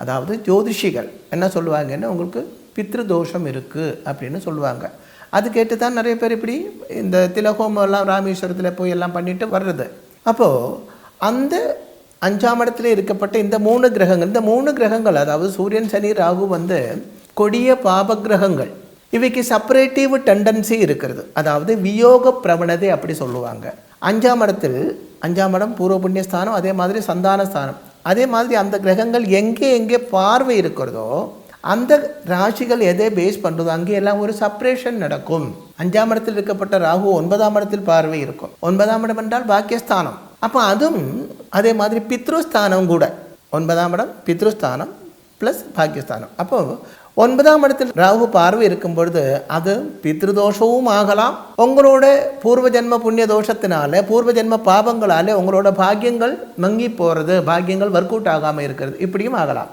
அதாவது ஜோதிஷிகள் என்ன சொல்லுவாங்கன்னா உங்களுக்கு பித்ருதோஷம் இருக்குது அப்படின்னு சொல்லுவாங்க. அது கேட்டு தான் நிறைய பேர் இப்படி இந்த திலகோமம் எல்லாம் ராமேஸ்வரத்தில் போய் எல்லாம் பண்ணிட்டு வர்றது. அப்போது அந்த 5ஆம் இடத்துல இருக்கப்பட்ட இந்த 3 கிரகங்கள் அதாவது சூரியன் சனி ராகு கொடிய பாப கிரகங்கள். இவைக்கு செப்பரேட்டிவ் டெண்டன்சி இருக்கிறது, அதாவது வியோக பிரவணதை அப்படி சொல்லுவாங்க. 5ஆம் இடம் பூர்வ புண்ணியஸ்தானம், அதே மாதிரி சந்தான ஸ்தானம். அதே மாதிரி அந்த கிரகங்கள் எங்கே பார்வை இருக்கிறதோ அந்த ராசிகள் எதை பேஸ் பண்ணுறதோ அங்கே எல்லாம் ஒரு செப்பரேஷன் நடக்கும். 5ஆம் இடத்தில் இருக்கப்பட்ட ராகு 9ஆம் இடத்தில் பார்வை இருக்கும். 9ஆம் இடம் என்றால் பாக்கியஸ்தானம். அப்போ அதுவும் அதே மாதிரி பித்ருஸ்தானம் கூட. 9ஆம் இடம் பித்ருஸ்தானம் ப்ளஸ் பாக்கியஸ்தானம். அப்போது 9ஆம் இடத்தில் ராகு பார்வை இருக்கும் பொழுது அது பித்ருதோஷமும் ஆகலாம். உங்களோட பூர்வ ஜென்ம புண்ணிய தோஷத்தினால பூர்வ ஜென்ம பாபங்களால் உங்களோட பாக்கியங்கள் மங்கி போகிறது, பாக்கியங்கள் ஒர்க் அவுட் ஆகாமல் இருக்கிறது, இப்படியும் ஆகலாம்.